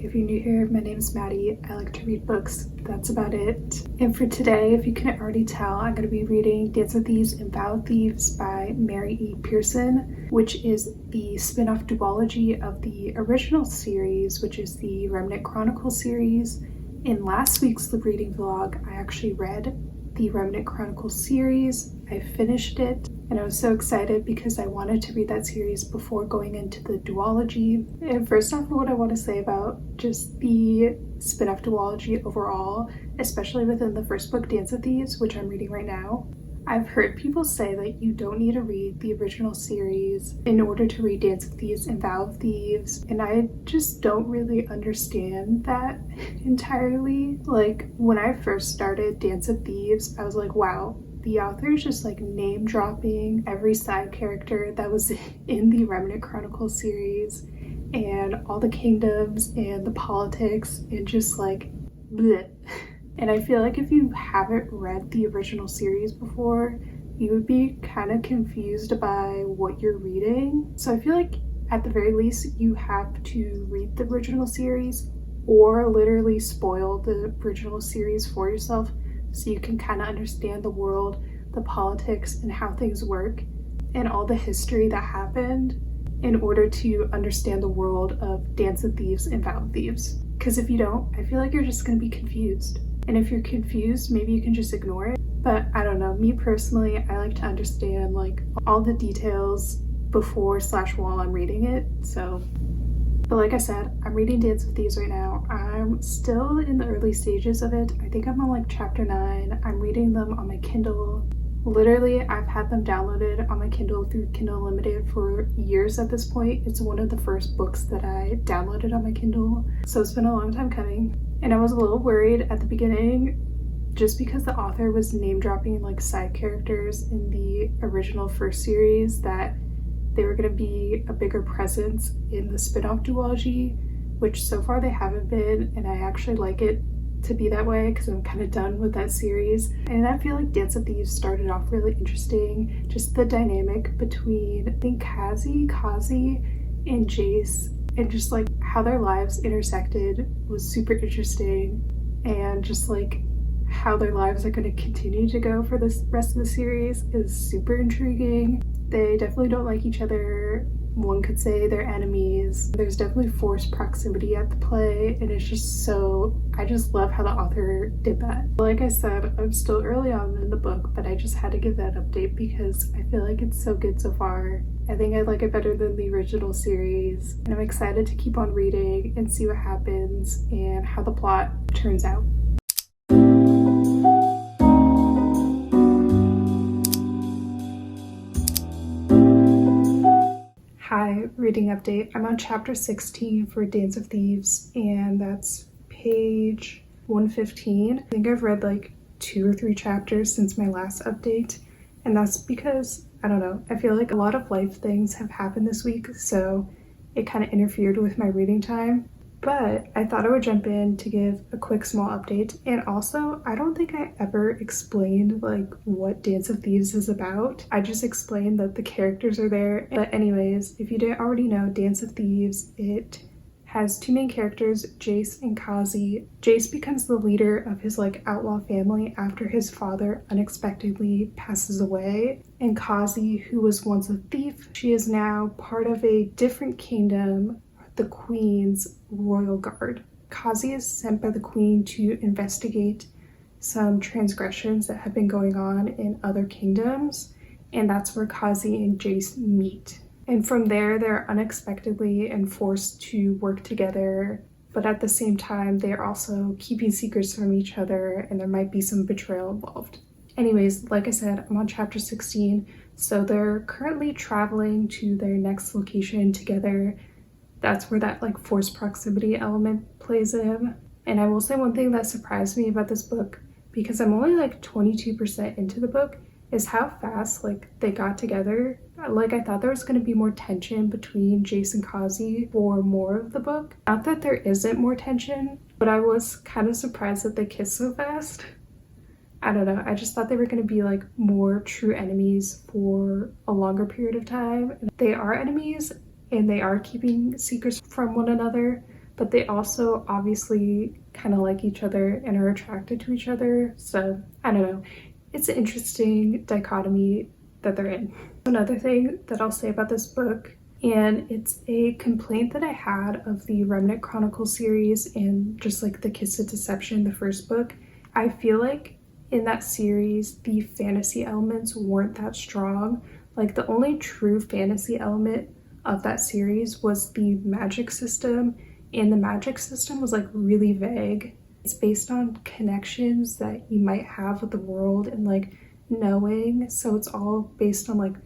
If you're new here, my name is Maddie. I like to read books. That's about it. And for today, if you couldn't already tell, I'm going to be reading Dance of Thieves and Vow of Thieves by Mary E. Pearson, which is the spin-off duology of the original series, which is the Remnant Chronicles series. In last week's lip reading vlog, I actually read the Remnant Chronicles series. I finished it and I was so excited because I wanted to read that series before going into the duology. And first off, what I want to say about just the spin-off duology overall, especially within the first book, Dance of Thieves, which I'm reading right now. I've heard people say that you don't need to read the original series in order to read Dance of Thieves and Vow of Thieves, and I just don't really understand that entirely. Like, when I first started Dance of Thieves, I was like, wow, the author is just like name dropping every side character that was in the Remnant Chronicles series and all the kingdoms and the politics and just like bleh. And I feel like if you haven't read the original series before, you would be kind of confused by what you're reading. So I feel like at the very least, you have to read the original series or literally spoil the original series for yourself so you can kind of understand the world, the politics, and how things work, and all the history that happened in order to understand the world of Dance of Thieves and Vow of Thieves. Because if you don't, I feel like you're just going to be confused. And if you're confused, maybe you can just ignore it. But I don't know, me personally, I like to understand like all the details before/while I'm reading it. But like I said, I'm reading Dance of Thieves right now. I'm still in the early stages of it. I think I'm on like chapter 9. I'm reading them on my Kindle. Literally, I've had them downloaded on my Kindle through Kindle Unlimited for years at this point. It's one of the first books that I downloaded on my Kindle. So it's been a long time coming. And I was a little worried at the beginning just because the author was name dropping like side characters in the original first series that they were going to be a bigger presence in the spin-off duology, which so far they haven't been, and I actually like it to be that way because I'm kind of done with that series. And I feel like Dance of Thieves started off really interesting, just the dynamic between I think Kazi, and Jace, and just like how their lives intersected was super interesting, and just like how their lives are going to continue to go for the rest of the series is super intriguing. They definitely don't like each other. One could say they're enemies. There's definitely forced proximity at the play, and it's just I just love how the author did that. Like I said, I'm still early on in the book, but I just had to give that update because I feel like it's so good so far. I think I like it better than the original series, and I'm excited to keep on reading and see what happens and how the plot turns out. Hi, reading update. I'm on chapter 16 for Dance of Thieves, and that's page 115. I think I've read like 2 or 3 chapters since my last update, and that's because, I don't know, I feel like a lot of life things have happened this week, so it kind of interfered with my reading time. But I thought I would jump in to give a quick small update, and also I don't think I ever explained like what Dance of Thieves is about. I just explained that the characters are there. But anyways, if you didn't already know, Dance of Thieves, it has 2 main characters, Jace and Kazi. Jace becomes the leader of his like outlaw family after his father unexpectedly passes away. And Kazi, who was once a thief, she is now part of a different kingdom, the Queen's Royal Guard. Kazi is sent by the Queen to investigate some transgressions that have been going on in other kingdoms, and that's where Kazi and Jace meet. And from there, they're unexpectedly and forced to work together, but at the same time, they're also keeping secrets from each other, and there might be some betrayal involved. Anyways, like I said, I'm on chapter 16, so they're currently traveling to their next location together. That's where that like forced proximity element plays in. And I will say one thing that surprised me about this book, because I'm only like 22% into the book, is how fast like they got together. Like I thought there was going to be more tension between Jace and Kazi for more of the book. Not that there isn't more tension, but I was kind of surprised that they kissed so fast. I don't know, I just thought they were going to be like more true enemies for a longer period of time. They are enemies, and they are keeping secrets from one another, but they also obviously kind of like each other and are attracted to each other. So I don't know. It's an interesting dichotomy that they're in. Another thing that I'll say about this book, and it's a complaint that I had of the Remnant Chronicles series and just like the Kiss of Deception, the first book, I feel like in that series, the fantasy elements weren't that strong. Like the only true fantasy element of that series was the magic system, and the magic system was like really vague. It's based on connections that you might have with the world and like knowing, so it's all based on like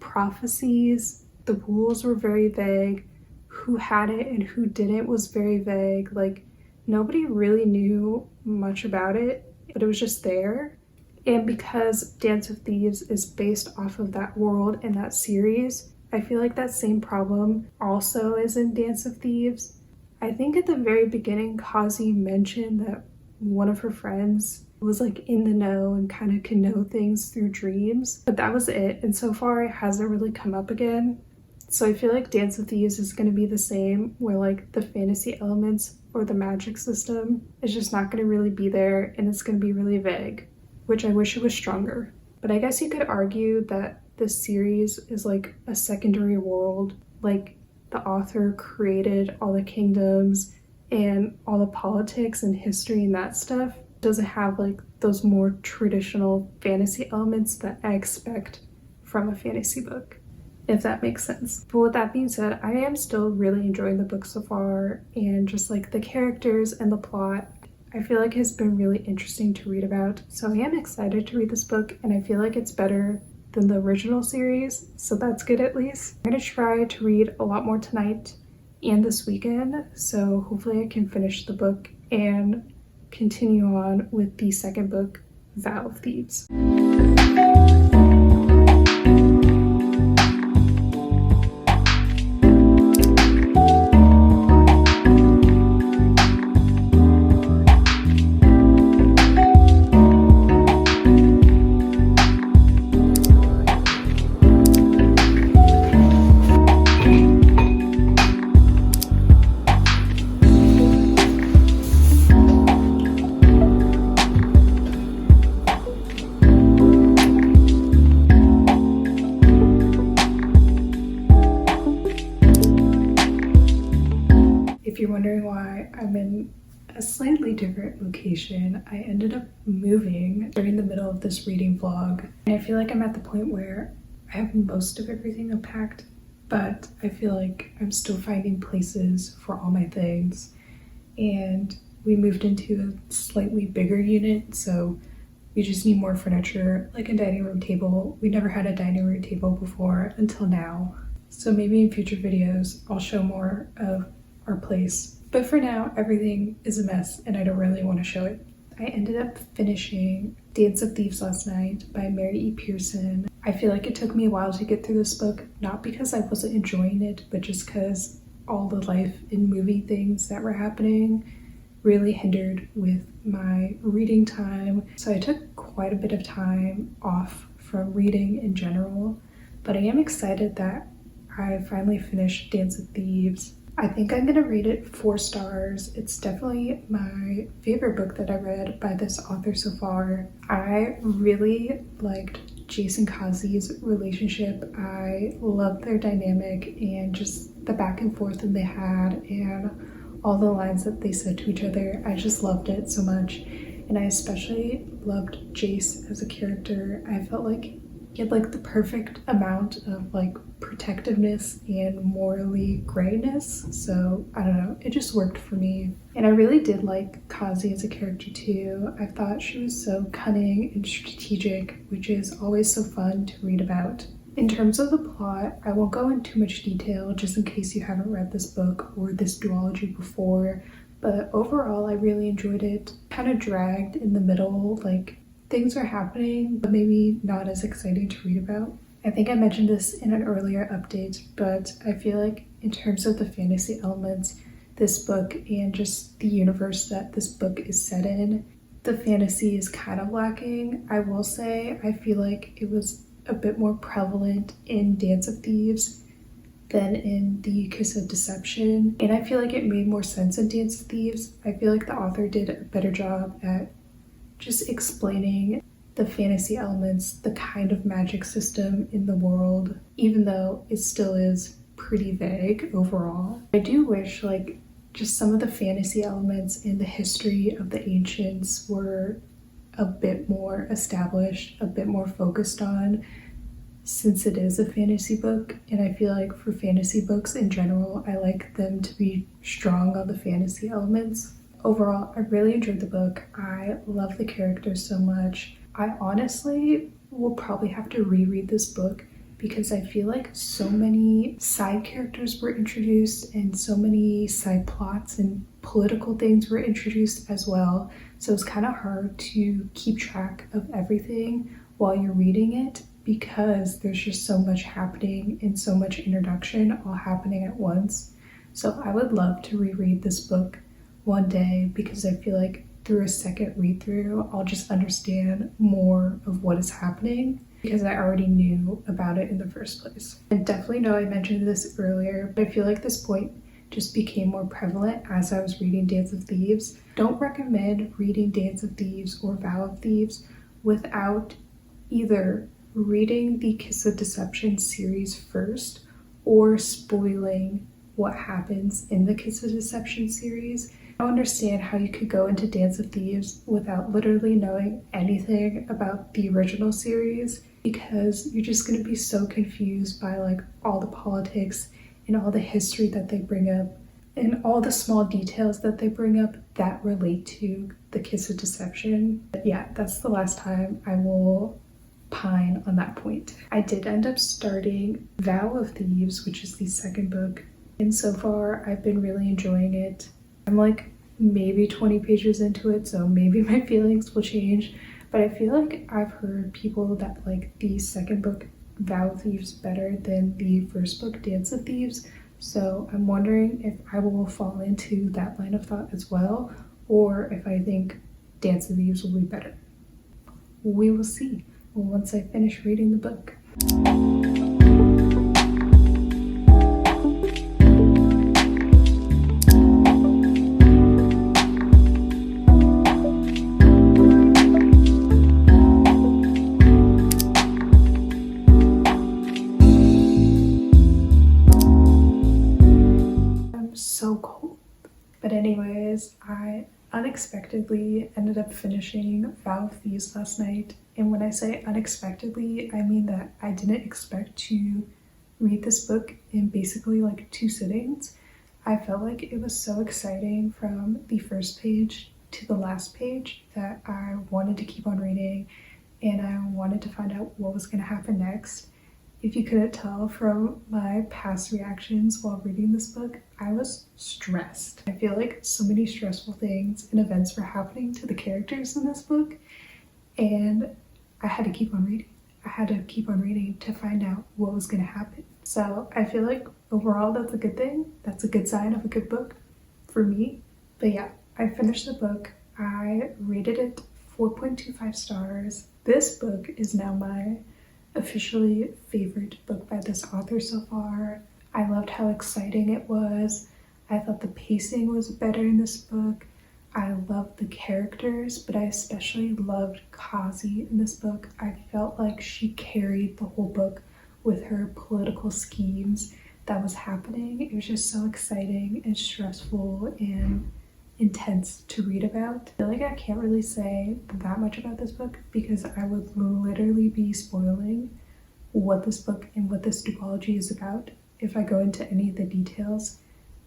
prophecies. The rules were very vague. Who had it and who didn't was very vague. Like nobody really knew much about it, but it was just there. And because Dance of Thieves is based off of that world and that series, I feel like that same problem also is in Dance of Thieves. I think at the very beginning, Kazi mentioned that one of her friends was like in the know and kind of can know things through dreams, but that was it. And so far it hasn't really come up again. So I feel like Dance of Thieves is going to be the same, where like the fantasy elements or the magic system is just not going to really be there, and it's going to be really vague, which I wish it was stronger. But I guess you could argue that this series is like a secondary world. Like the author created all the kingdoms and all the politics and history and that stuff. Doesn't have like those more traditional fantasy elements that I expect from a fantasy book, if that makes sense. But with that being said, I am still really enjoying the book so far, and just like the characters and the plot, I feel like has been really interesting to read about. So I am excited to read this book, and I feel like it's better than the original series, so that's good at least. I'm gonna try to read a lot more tonight and this weekend, so hopefully I can finish the book and continue on with the second book, Vow of Thieves. If you're wondering why I'm in a slightly different location, I ended up moving during the middle of this reading vlog. And I feel like I'm at the point where I have most of everything unpacked, but I feel like I'm still finding places for all my things. And we moved into a slightly bigger unit, so we just need more furniture, like a dining room table. We never had a dining room table before until now. So maybe in future videos, I'll show more of our place. But for now, everything is a mess and I don't really want to show it. I ended up finishing Dance of Thieves last night by Mary E. Pearson. I feel like it took me a while to get through this book, not because I wasn't enjoying it, but just because all the life and movie things that were happening really hindered with my reading time. So I took quite a bit of time off from reading in general, but I am excited that I finally finished Dance of Thieves. I think I'm gonna rate it 4 stars. It's definitely my favorite book that I read by this author so far. I really liked Jace and Kazi's relationship. I loved their dynamic and just the back and forth that they had and all the lines that they said to each other. I just loved it so much. And I especially loved Jace as a character. I felt like he had like the perfect amount of like protectiveness and morally grayness. So I don't know, it just worked for me. And I really did like Kazi as a character too. I thought she was so cunning and strategic, which is always so fun to read about. In terms of the plot, I won't go into too much detail just in case you haven't read this book or this duology before, but overall I really enjoyed it. Kind of dragged in the middle, like things are happening, but maybe not as exciting to read about. I think I mentioned this in an earlier update, but I feel like in terms of the fantasy elements, this book and just the universe that this book is set in, the fantasy is kind of lacking. I will say I feel like it was a bit more prevalent in Dance of Thieves than in The Kiss of Deception, and I feel like it made more sense in Dance of Thieves. I feel like the author did a better job at just explaining the fantasy elements, the kind of magic system in the world, even though it still is pretty vague overall. I do wish like just some of the fantasy elements in the history of the ancients were a bit more established, a bit more focused on, since it is a fantasy book. And I feel like for fantasy books in general, I like them to be strong on the fantasy elements. Overall, I really enjoyed the book. I love the characters so much. I honestly will probably have to reread this book because I feel like so many side characters were introduced and so many side plots and political things were introduced as well. So it's kind of hard to keep track of everything while you're reading it because there's just so much happening and so much introduction all happening at once. So I would love to reread this book one day because I feel like through a second read through, I'll just understand more of what is happening because I already knew about it in the first place. I definitely know I mentioned this earlier, but I feel like this point just became more prevalent as I was reading Dance of Thieves. Don't recommend reading Dance of Thieves or Vow of Thieves without either reading the Kiss of Deception series first or spoiling what happens in the Kiss of Deception series. I don't understand how you could go into Dance of Thieves without literally knowing anything about the original series because you're just going to be so confused by like all the politics and all the history that they bring up and all the small details that they bring up that relate to the Kiss of Deception. But yeah, that's the last time I will pine on that point. I did end up starting Vow of Thieves, which is the second book, and so far I've been really enjoying it. I'm like maybe 20 pages into it, so maybe my feelings will change, but I feel like I've heard people that like the second book, Vow of Thieves, better than the first book, Dance of Thieves, so I'm wondering if I will fall into that line of thought as well, or if I think Dance of Thieves will be better. We will see once I finish reading the book. So cold. But anyways, I unexpectedly ended up finishing Vow of Thieves last night. And when I say unexpectedly, I mean that I didn't expect to read this book in basically like 2 sittings. I felt like it was so exciting from the first page to the last page that I wanted to keep on reading and I wanted to find out what was going to happen next. If you couldn't tell from my past reactions while reading this book, I was stressed. I feel like so many stressful things and events were happening to the characters in this book, and I had to keep on reading. I had to keep on reading to find out what was going to happen. So I feel like overall that's a good thing. That's a good sign of a good book for me. But yeah, I finished the book. I rated it 4.25 stars. This book is now my officially favorite book by this author so far. I loved how exciting it was. I thought the pacing was better in this book. I loved the characters, but I especially loved Kazi in this book. I felt like she carried the whole book with her political schemes that was happening. It was just so exciting and stressful and intense to read about. I feel like I can't really say that much about this book because I would literally be spoiling what this book and what this duology is about if I go into any of the details.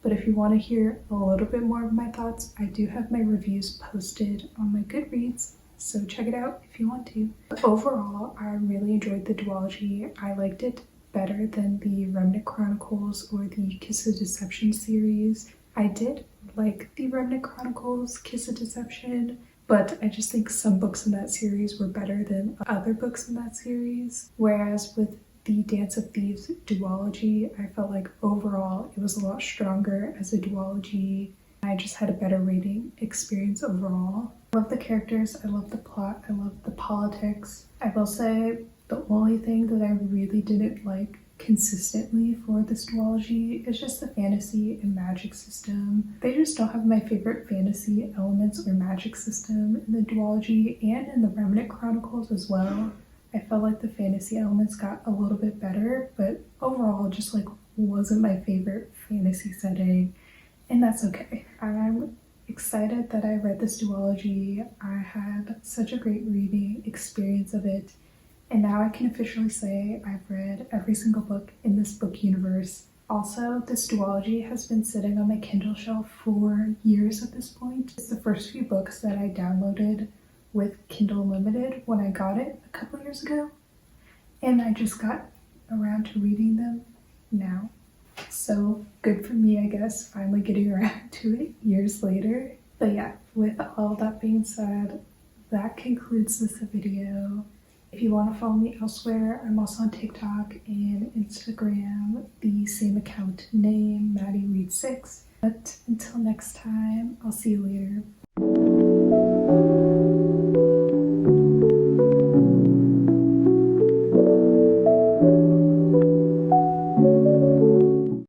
But if you want to hear a little bit more of my thoughts, I do have my reviews posted on my Goodreads, so check it out if you want to. But overall, I really enjoyed the duology. I liked it better than the Remnant Chronicles or the Kiss of Deception series. I did like the Remnant Chronicles, Kiss of Deception, but I just think some books in that series were better than other books in that series. Whereas with the Dance of Thieves duology, I felt like overall it was a lot stronger as a duology. I just had a better reading experience overall. I love the characters, I love the plot, I love the politics. I will say the only thing that I really didn't like consistently for this duology is just the fantasy and magic system. They just don't have my favorite fantasy elements or magic system in the duology and in the Remnant Chronicles as well. I felt like the fantasy elements got a little bit better, but overall just like wasn't my favorite fantasy setting, and that's okay. I'm excited that I read this duology. I had such a great reading experience of it, and now I can officially say I've read every single book in this book universe. Also, this duology has been sitting on my Kindle shelf for years at this point. It's the first few books that I downloaded with Kindle Unlimited when I got it a couple years ago, and I just got around to reading them now. So good for me, I guess, finally getting around to it years later. But yeah, with all that being said, that concludes this video. If you want to follow me elsewhere, I'm also on TikTok and Instagram, the same account name, Maddie Reed 6. But until next time, I'll see you later.